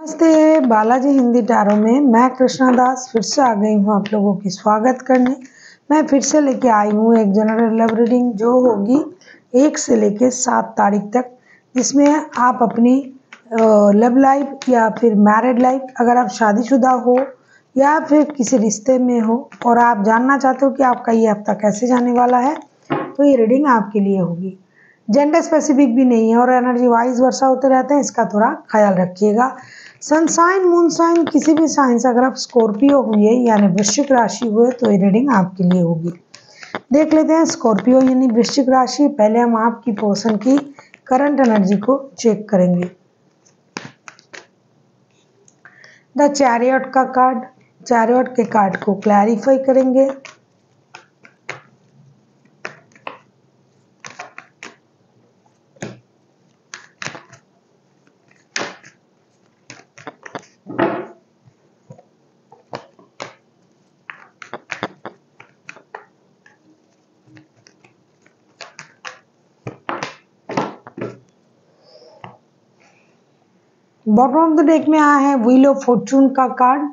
नमस्ते बालाजी हिंदी टैरो में मैं कृष्णा दास फिर से आ गई हूँ आप लोगों की स्वागत करने। मैं फिर से लेके आई हूँ एक जनरल लव रीडिंग जो होगी 1 से लेके 7 तारीख तक, जिसमें आप अपनी लव लाइफ या फिर मैरिड लाइफ, अगर आप शादीशुदा हो या फिर किसी रिश्ते में हो और आप जानना चाहते हो कि आपका ये हफ्ता कैसे जाने वाला है, तो ये रीडिंग आपके लिए होगी। जेंडर स्पेसिफिक भी नहीं है और एनर्जी वाइज वर्षा होते रहते हैं, इसका थोड़ा ख्याल रखिएगा। सनसाइन मूनसाइन किसी भी साइन से अगर आप स्कॉर्पियो हुए यानी वृश्चिक राशि हुए तो ये रीडिंग आपके लिए होगी। देख लेते हैं स्कॉर्पियो यानी वृश्चिक राशि। पहले हम आपकी पर्सन की करंट एनर्जी को चेक करेंगे। द चैरियट का कार्ड, चैरियट के कार्ड को क्लैरिफाई करेंगे। बॉटम ऑफ द डेक में आया है व्हील ऑफ फॉर्चून का कार्ड।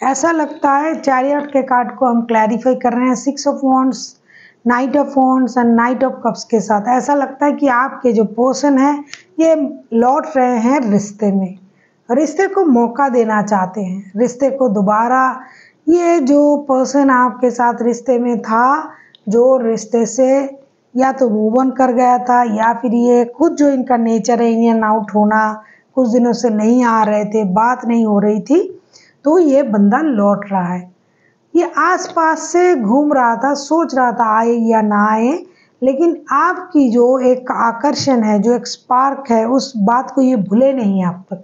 ऐसा लगता है चैरियट के कार्ड को हम क्लैरिफाई कर रहे हैं 6 of wands, night of wands and night of cups के साथ। ऐसा लगता है कि आपके जो पर्सन है ये लौट रहे हैं रिश्ते में, रिश्ते को मौका देना चाहते हैं, रिश्ते को दोबारा। ये जो पर्सन आपके साथ रिश्ते में था, जो रिश्ते से या तो मूव ऑन कर गया था या फिर ये खुद जो इनका नेचर है इन एंड आउट होना, कुछ दिनों से नहीं आ रहे थे, बात नहीं हो रही थी, तो ये बंदा लौट रहा है। ये आसपास से घूम रहा था, सोच रहा था आए या ना आए, लेकिन आपकी जो एक आकर्षण है, जो एक स्पार्क है, उस बात को ये भूले नहीं आप तक।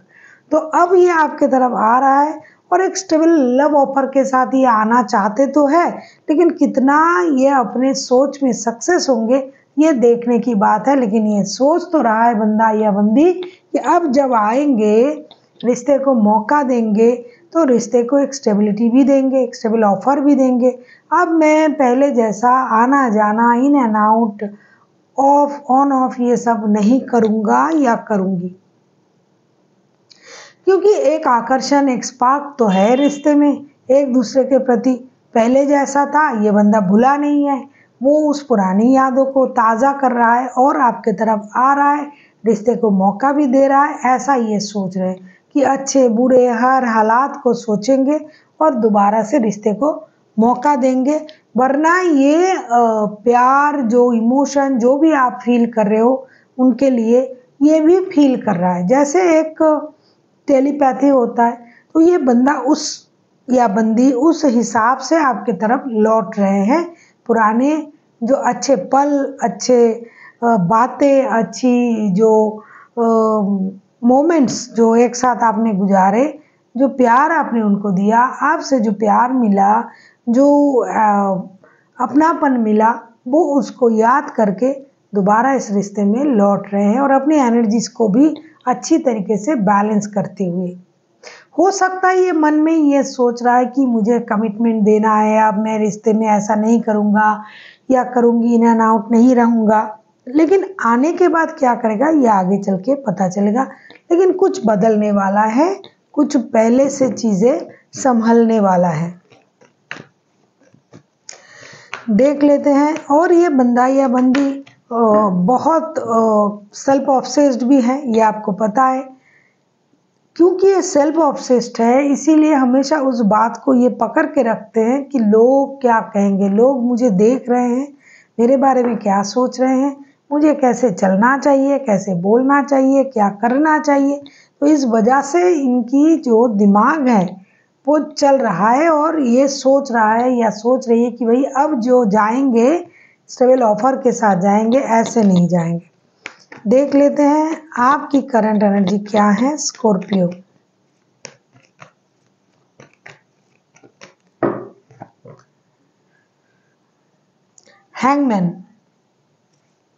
तो अब ये आपके तरफ आ रहा है और एक स्टेबल लव ऑफर के साथ ये आना चाहते तो है, लेकिन कितना ये अपने सोच में सक्सेस होंगे ये देखने की बात है। लेकिन ये सोच तो रहा है बंदा या बंदी कि अब जब आएंगे, रिश्ते को मौका देंगे, तो रिश्ते को एक स्टेबिलिटी भी देंगे, एक स्टेबल ऑफर भी देंगे। अब मैं पहले जैसा आना जाना, in and out, of on off ये सब नहीं करूँगा या करूँगी, क्योंकि एक आकर्षण, एक स्पार्क तो है रिश्ते में एक दूसरे के प्रति। पहले जैसा था ये बंदा भूला नहीं है, वो उस पुरानी यादों को ताज़ा कर रहा है और आपके तरफ आ रहा है, रिश्ते को मौका भी दे रहा है। ऐसा ये सोच रहे हैं कि अच्छे बुरे हर हालात को सोचेंगे और दोबारा से रिश्ते को मौका देंगे। वरना ये प्यार, जो इमोशन जो भी आप फील कर रहे हो उनके लिए ये भी फील कर रहा है। जैसे एक टेलीपैथी होता है, तो ये बंदा उस या बंदी उस हिसाब से आपके तरफ लौट रहे हैं। पुराने जो अच्छे पल, अच्छे बातें, अच्छी जो मोमेंट्स जो एक साथ आपने गुजारे, जो प्यार आपने उनको दिया, आपसे जो प्यार मिला, जो अपनापन मिला, वो उसको याद करके दोबारा इस रिश्ते में लौट रहे हैं और अपनी एनर्जीज को भी अच्छी तरीके से बैलेंस करते हुए। हो सकता है ये मन में ये सोच रहा है कि मुझे कमिटमेंट देना है, अब मैं रिश्ते में ऐसा नहीं करूँगा या करूँगी, इन एंड आउट नहीं रहूँगा। लेकिन आने के बाद क्या करेगा ये आगे चल के पता चलेगा। लेकिन कुछ बदलने वाला है, कुछ पहले से चीज़ें संभलने वाला है। देख लेते हैं। और ये बंदा या बंदी बहुत सेल्फ ऑब्सेस्ड भी है, ये आपको पता है। क्योंकि ये सेल्फ ऑब्सेस्ड है, इसीलिए हमेशा उस बात को ये पकड़ के रखते हैं कि लोग क्या कहेंगे, लोग मुझे देख रहे हैं, मेरे बारे में क्या सोच रहे हैं, मुझे कैसे चलना चाहिए, कैसे बोलना चाहिए, क्या करना चाहिए। तो इस वजह से इनकी जो दिमाग है वो चल रहा है और ये सोच रहा है या सोच रही है कि भाई अब जो जाएंगे स्टेबल ऑफर के साथ जाएंगे, ऐसे नहीं जाएंगे। देख लेते हैं आपकी करंट एनर्जी क्या है स्कॉर्पियो। हैंगमैन।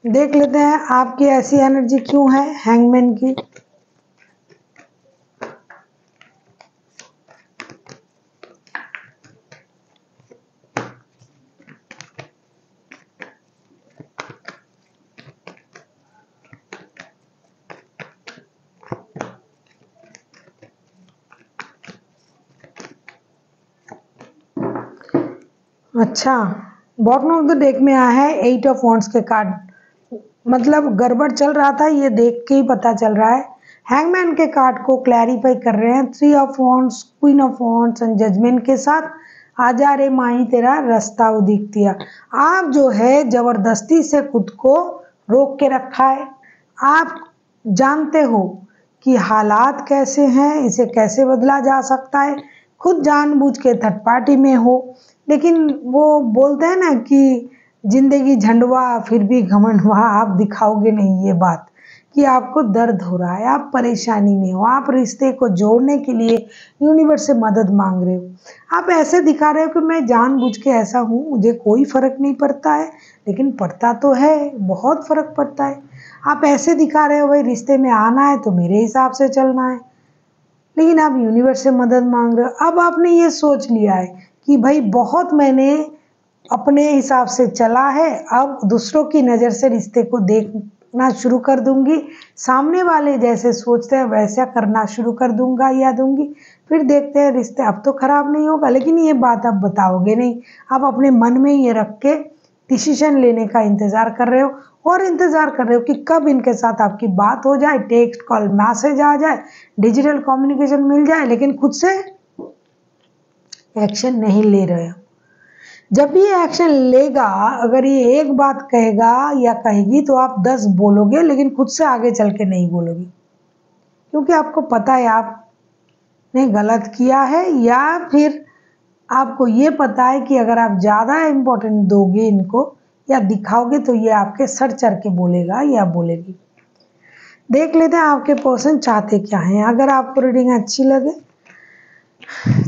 देख लेते हैं आपकी ऐसी एनर्जी क्यों है हैंगमैन की। अच्छा, बॉटम ऑफ द डेक में आया है 8 ऑफ वॉन्ड्स के कार्ड, मतलब गड़बड़ चल रहा था, ये देख के ही पता चल रहा है। हैंगमैन के कार्ड को क्लैरिफाई कर रहे हैं 3 of wands, queen of wands and judgement के साथ। आजा रे माही तेरा रास्ता उदिखतिया। आप जो है जबरदस्ती से खुद को रोक के रखा है। आप जानते हो कि हालात कैसे हैं, इसे कैसे बदला जा सकता है। खुद जानबूझ के थर्ड पार्टी में हो, लेकिन वो बोलते हैं ना कि जिंदगी झंडवा फिर भी घमंडवा, आप दिखाओगे नहीं ये बात कि आपको दर्द हो रहा है, आप परेशानी में हो, आप रिश्ते को जोड़ने के लिए यूनिवर्स से मदद मांग रहे हो। आप ऐसे दिखा रहे हो कि मैं जानबूझ के ऐसा हूँ, मुझे कोई फर्क नहीं पड़ता है, लेकिन पड़ता तो है, बहुत फर्क पड़ता है। आप ऐसे दिखा रहे हो भाई रिश्ते में आना है तो मेरे हिसाब से चलना है, लेकिन आप यूनिवर्स से मदद मांग रहे हो। अब आपने ये सोच लिया है कि भाई बहुत मैंने अपने हिसाब से चला है, अब दूसरों की नज़र से रिश्ते को देखना शुरू कर दूंगी, सामने वाले जैसे सोचते हैं वैसा करना शुरू कर दूंगा या दूंगी, फिर देखते हैं रिश्ते अब तो खराब नहीं होगा। लेकिन ये बात आप बताओगे नहीं, आप अपने मन में ये रख के डिसीजन लेने का इंतज़ार कर रहे हो, और इंतज़ार कर रहे हो कि कब इनके साथ आपकी बात हो जाए, टेक्स्ट कॉल मैसेज आ जाए, डिजिटल कम्युनिकेशन मिल जाए, लेकिन खुद से एक्शन नहीं ले रहे हो। जब ये एक्शन लेगा, अगर ये एक बात कहेगा या कहेगी तो आप 10 बोलोगे, लेकिन खुद से आगे चल के नहीं बोलोगे, क्योंकि आपको पता है आपने गलत किया है, या फिर आपको ये पता है कि अगर आप ज़्यादा इम्पोर्टेंट दोगे इनको या दिखाओगे तो ये आपके सर चढ़ के बोलेगा या बोलेगी। देख लेते हैं आपके पर्सन चाहते क्या हैं। अगर आपको रीडिंग अच्छी लगे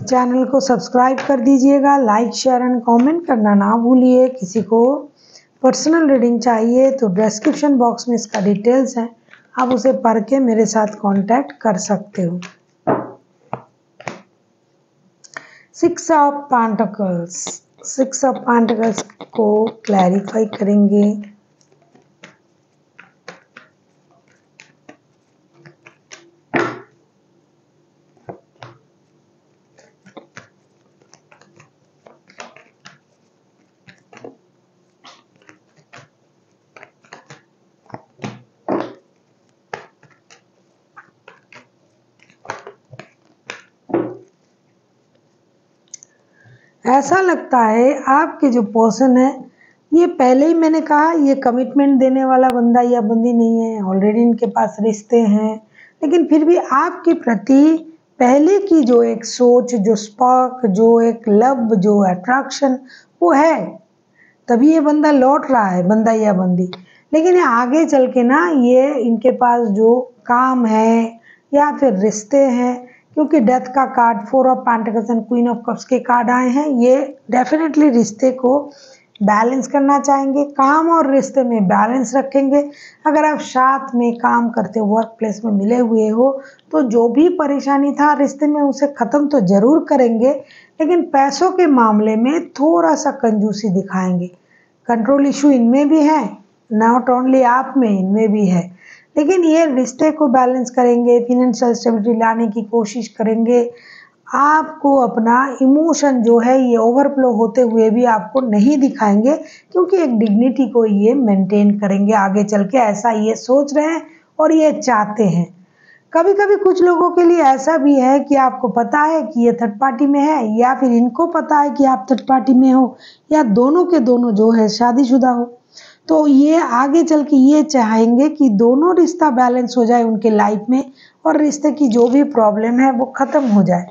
चैनल को सब्सक्राइब कर दीजिएगा, लाइक शेयर एंड कमेंट करना ना भूलिए। किसी को पर्सनल रीडिंग चाहिए तो डिस्क्रिप्शन बॉक्स में इसका डिटेल्स है, आप उसे पढ़ के मेरे साथ कांटेक्ट कर सकते हो। 6 ऑफ पेंटिकल्स, 6 ऑफ पेंटिकल्स को क्लैरिफाई करेंगे। ऐसा लगता है आपके जो पर्सन है, ये पहले ही मैंने कहा ये कमिटमेंट देने वाला बंदा या बंदी नहीं है, ऑलरेडी इनके पास रिश्ते हैं, लेकिन फिर भी आपके प्रति पहले की जो एक सोच, जो स्पार्क, जो एक लव, जो अट्रैक्शन वो है, तभी ये बंदा लौट रहा है, बंदा या बंदी। लेकिन ये आगे चल के ना, ये इनके पास जो काम है या फिर रिश्ते हैं, क्योंकि डेथ का card, 4 of pentacles and queen of cups के कार्ड आए हैं, ये डेफिनेटली रिश्ते को बैलेंस करना चाहेंगे, काम और रिश्ते में बैलेंस रखेंगे। अगर आप साथ में काम करते हो, वर्क प्लेस में मिले हुए हो, तो जो भी परेशानी था रिश्ते में उसे ख़त्म तो ज़रूर करेंगे, लेकिन पैसों के मामले में थोड़ा सा कंजूसी दिखाएंगे। कंट्रोल इशू इनमें भी है, नॉट ओनली आप में, इनमें भी है, लेकिन ये रिश्ते को बैलेंस करेंगे, फिनेंशियल स्टेबिलिटी लाने की कोशिश करेंगे। आपको अपना इमोशन जो है ये ओवरफ्लो होते हुए भी आपको नहीं दिखाएंगे, क्योंकि एक डिग्निटी को ये मेंटेन करेंगे आगे चल के, ऐसा ये सोच रहे हैं और ये चाहते हैं। कभी कभी कुछ लोगों के लिए ऐसा भी है कि आपको पता है कि ये थर्ड पार्टी में है, या फिर इनको पता है कि आप थर्ड पार्टी में हो, या दोनों के दोनों जो है शादीशुदा हो, तो ये आगे चल के ये चाहेंगे कि दोनों रिश्ता बैलेंस हो जाए उनके लाइफ में, और रिश्ते की जो भी प्रॉब्लम है वो ख़त्म हो जाए।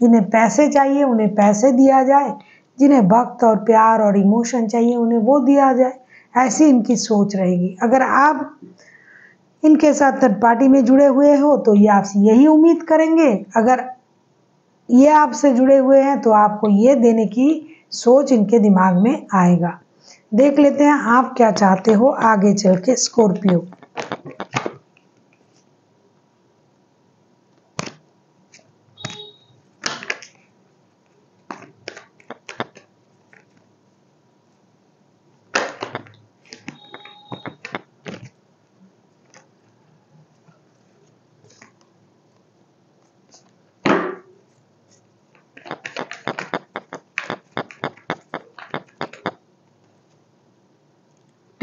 जिन्हें पैसे चाहिए उन्हें पैसे दिया जाए, जिन्हें वक्त और प्यार और इमोशन चाहिए उन्हें वो दिया जाए, ऐसी इनकी सोच रहेगी। अगर आप इनके साथ थर्ड पार्टी में जुड़े हुए हो तो ये आपसे यही उम्मीद करेंगे, अगर ये आपसे जुड़े हुए हैं तो आपको ये देने की सोच इनके दिमाग में आएगा। देख लेते हैं आप क्या चाहते हो आगे चल के स्कॉर्पियो।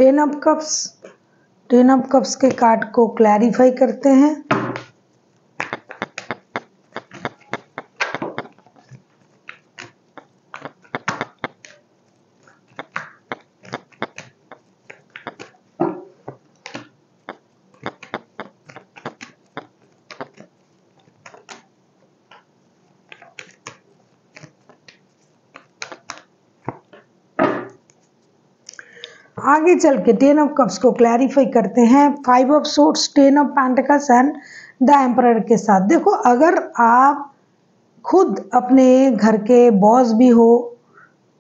टेन ऑफ कप्स के कार्ड को क्लैरिफाई करते हैं। आगे चल के टेन ऑफ कप्स को क्लैरिफाई करते हैं 5 of swords, 10 of pentacles and the emperor के साथ। देखो, अगर आप खुद अपने घर के बॉस भी हो,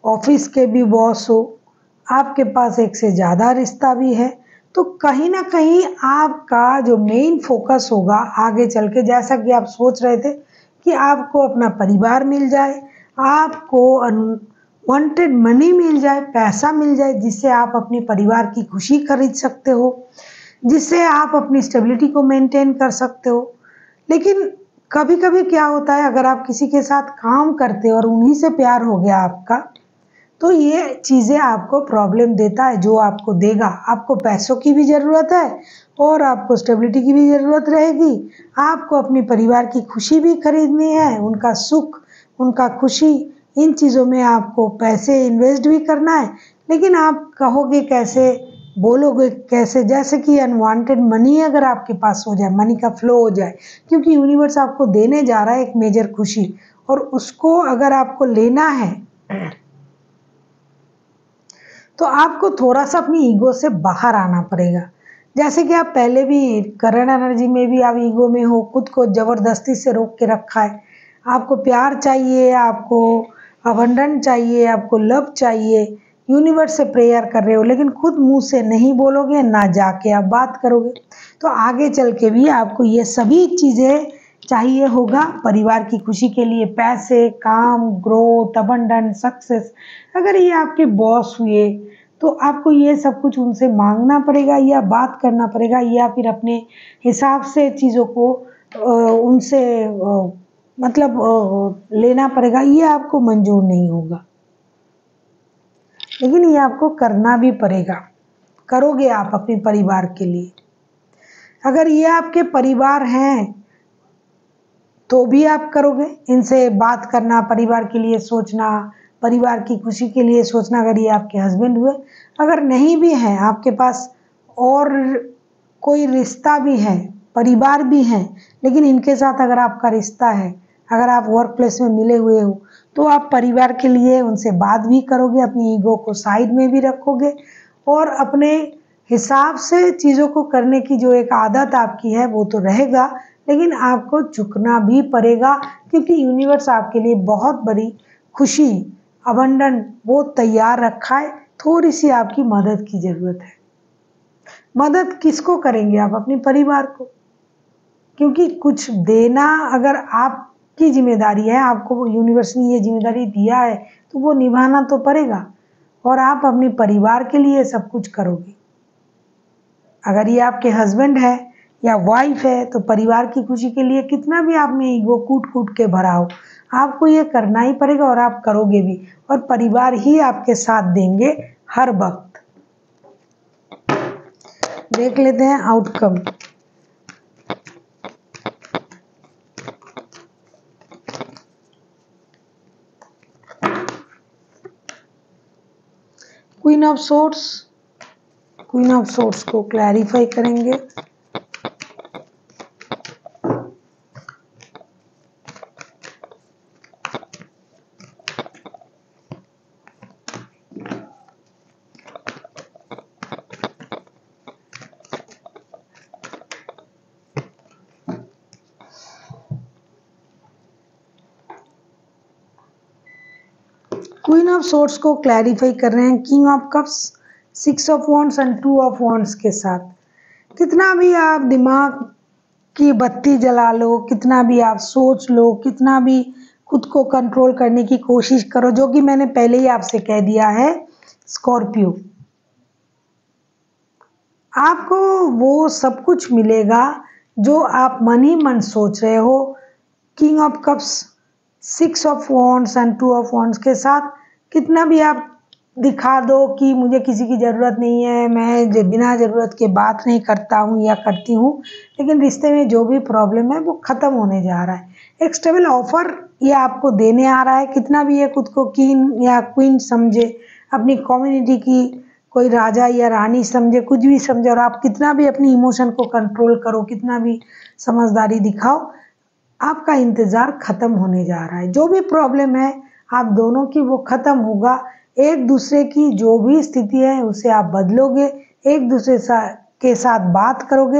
ऑफिस के भी बॉस हो, आपके पास एक से ज़्यादा रिश्ता भी है, तो कहीं ना कहीं आपका जो मेन फोकस होगा आगे चल के, जैसा कि आप सोच रहे थे कि आपको अपना परिवार मिल जाए, आपको वांटेड मनी मिल जाए, पैसा मिल जाए, जिससे आप अपने परिवार की खुशी खरीद सकते हो, जिससे आप अपनी स्टेबिलिटी को मेंटेन कर सकते हो। लेकिन कभी कभी क्या होता है, अगर आप किसी के साथ काम करते हो और उन्हीं से प्यार हो गया आपका, तो ये चीज़ें आपको प्रॉब्लम देता है। जो आपको देगा, आपको पैसों की भी ज़रूरत है और आपको स्टेबिलिटी की भी ज़रूरत रहेगी। आपको अपने परिवार की खुशी भी खरीदनी है, उनका सुख, उनका खुशी, इन चीज़ों में आपको पैसे इन्वेस्ट भी करना है। लेकिन आप कहोगे कैसे, बोलोगे कैसे? जैसे कि अनवांटेड मनी अगर आपके पास हो जाए, मनी का फ्लो हो जाए, क्योंकि यूनिवर्स आपको देने जा रहा है एक मेजर खुशी, और उसको अगर आपको लेना है तो आपको थोड़ा सा अपनी ईगो से बाहर आना पड़ेगा। जैसे कि आप पहले भी करंट एनर्जी में भी आप ईगो में हो, खुद को ज़बरदस्ती से रोक के रखा है। आपको प्यार चाहिए, आपको अबंडेंस चाहिए, आपको लव चाहिए, यूनिवर्स से प्रेयर कर रहे हो, लेकिन खुद मुंह से नहीं बोलोगे, ना जाके आप बात करोगे, तो आगे चल के भी आपको ये सभी चीज़ें चाहिए होगा परिवार की खुशी के लिए। पैसे, काम, ग्रोथ, अबंडेंस, सक्सेस। अगर ये आपके बॉस हुए तो आपको ये सब कुछ उनसे मांगना पड़ेगा या बात करना पड़ेगा, या फिर अपने हिसाब से चीज़ों को उनसे लेना पड़ेगा। ये आपको मंजूर नहीं होगा, लेकिन ये आपको करना भी पड़ेगा। करोगे आप अपने परिवार के लिए। अगर ये आपके परिवार हैं तो भी आप करोगे, इनसे बात करना, परिवार के लिए सोचना, परिवार की खुशी के लिए सोचना। अगर ये आपके हस्बैंड हुए, अगर नहीं भी हैं आपके पास और कोई रिश्ता भी है, परिवार भी है, लेकिन इनके साथ अगर आपका रिश्ता है, अगर आप वर्क प्लेस में मिले हुए हो, तो आप परिवार के लिए उनसे बात भी करोगे, अपनी ईगो को साइड में भी रखोगे और अपने हिसाब से चीज़ों को करने की जो एक आदत आपकी है वो तो रहेगा, लेकिन आपको झुकना भी पड़ेगा, क्योंकि यूनिवर्स आपके लिए बहुत बड़ी खुशी, अबंडेंट वो तैयार रखा है। थोड़ी सी आपकी मदद की ज़रूरत है। मदद किसको करेंगे आप? अपने परिवार को, क्योंकि कुछ देना अगर आपकी जिम्मेदारी है, आपको यूनिवर्स ने ये जिम्मेदारी दिया है, तो वो निभाना तो पड़ेगा, और आप अपने परिवार के लिए सब कुछ करोगे। अगर ये आपके हस्बैंड है या वाइफ है, तो परिवार की खुशी के लिए कितना भी आप में ईगो कूट कूट के भरा हो, आपको ये करना ही पड़ेगा और आप करोगे भी, और परिवार ही आपके साथ देंगे हर वक्त। देख लेते हैं outcome. Queen of swords, queen of swords को क्लैरिफाई करेंगे। क्वीन ऑफ सोर्ड्स को क्लैरिफाई कर रहे हैं king of cups, 6 of wands and 2 of wands के साथ। कितना भी आप दिमाग की बत्ती जला लो, कितना भी आप सोच लो, कितना भी खुद को कंट्रोल करने की कोशिश करो, जो कि मैंने पहले ही आपसे कह दिया है स्कॉर्पियो, आपको वो सब कुछ मिलेगा जो आप मन ही मन सोच रहे हो। King of cups, 6 of wands and 2 of wands के साथ कितना भी आप दिखा दो कि मुझे किसी की ज़रूरत नहीं है, मैं बिना ज़रूरत के बात नहीं करता हूँ या करती हूँ, लेकिन रिश्ते में जो भी प्रॉब्लम है वो ख़त्म होने जा रहा है। एक स्टेबल ऑफर ये आपको देने आ रहा है, कितना भी ये खुद को किंग या क्वीन समझे, अपनी कम्युनिटी की कोई राजा या रानी समझे, कुछ भी समझे, और आप कितना भी अपनी इमोशन को कंट्रोल करो, कितना भी समझदारी दिखाओ, आपका इंतज़ार ख़त्म होने जा रहा है। जो भी प्रॉब्लम है आप दोनों की वो ख़त्म होगा। एक दूसरे की जो भी स्थिति है उसे आप बदलोगे, एक दूसरे के साथ बात करोगे।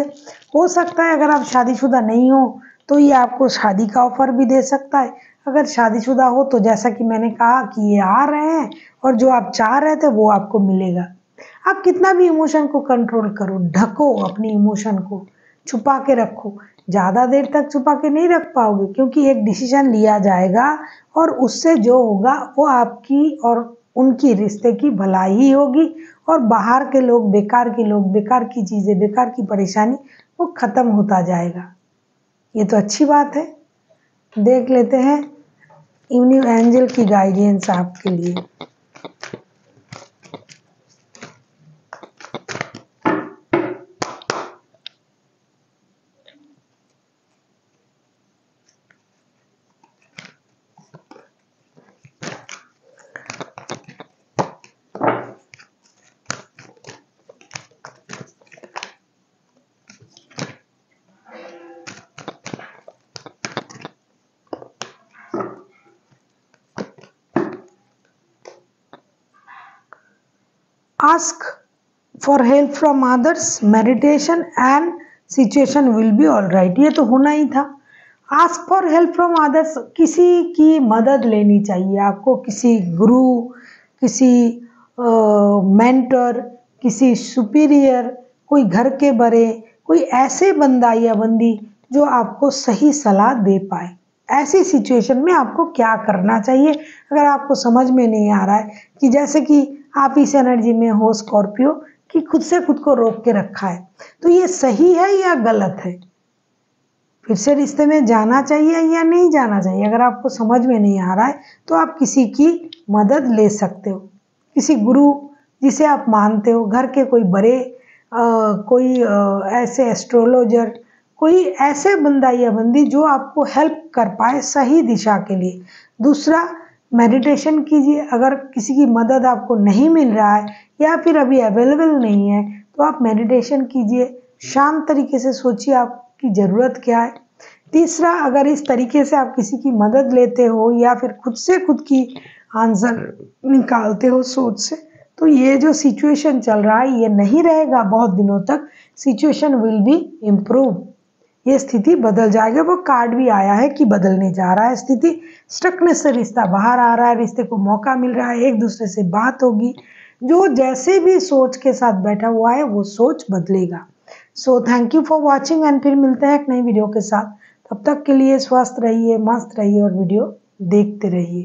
हो सकता है अगर आप शादीशुदा नहीं हो तो ये आपको शादी का ऑफर भी दे सकता है। अगर शादीशुदा हो तो जैसा कि मैंने कहा कि ये आ रहे हैं और जो आप चाह रहे थे वो आपको मिलेगा। आप कितना भी इमोशन को कंट्रोल करो, ढको अपनी इमोशन को, छुपा के रखो, ज़्यादा देर तक छुपा के नहीं रख पाओगे, क्योंकि एक डिसीजन लिया जाएगा और उससे जो होगा वो आपकी और उनकी रिश्ते की भलाई ही होगी, और बाहर के लोग, बेकार के लोग, बेकार की चीज़ें, बेकार की परेशानी वो ख़त्म होता जाएगा। ये तो अच्छी बात है। देख लेते हैं इवनिंग एंजल की गाइडेंस आपके लिए। Ask for help from others, meditation and situation will be all right। ये तो होना ही था। Ask for help from others, किसी की मदद लेनी चाहिए आपको, किसी गुरु, किसी मेंटर, किसी सुपीरियर, कोई घर के बड़े, कोई ऐसे बंदा या बंदी जो आपको सही सलाह दे पाए। ऐसी सिचुएशन में आपको क्या करना चाहिए, अगर आपको समझ में नहीं आ रहा है कि जैसे कि आप इस एनर्जी में हो स्कॉर्पियो कि खुद से खुद को रोक के रखा है, तो ये सही है या गलत है, फिर से रिश्ते में जाना चाहिए या नहीं जाना चाहिए। अगर आपको समझ में नहीं आ रहा है तो आप किसी की मदद ले सकते हो, किसी गुरु जिसे आप मानते हो, घर के कोई बड़े कोई ऐसे एस्ट्रोलॉजर, कोई ऐसे बंदा या बंदी जो आपको हेल्प कर पाए सही दिशा के लिए। दूसरा, मेडिटेशन कीजिए। अगर किसी की मदद आपको नहीं मिल रहा है या फिर अभी अवेलेबल नहीं है तो आप मेडिटेशन कीजिए, शांत तरीके से सोचिए आपकी ज़रूरत क्या है। तीसरा, अगर इस तरीके से आप किसी की मदद लेते हो या फिर खुद से खुद की आंसर निकालते हो सोच से, तो ये जो सिचुएशन चल रहा है ये नहीं रहेगा बहुत दिनों तक। सिचुएशन विल बी इम्प्रूव, ये स्थिति बदल जाएगी। वो कार्ड भी आया है कि बदलने जा रहा है स्थिति, स्टकनेस से रिश्ता बाहर आ रहा है, रिश्ते को मौका मिल रहा है, एक दूसरे से बात होगी, जो जैसे भी सोच के साथ बैठा हुआ है वो सोच बदलेगा। So thank you for watching and फिर मिलते हैं एक नई वीडियो के साथ। तब तक के लिए स्वस्थ रहिए, मस्त रहिए और वीडियो देखते रहिए।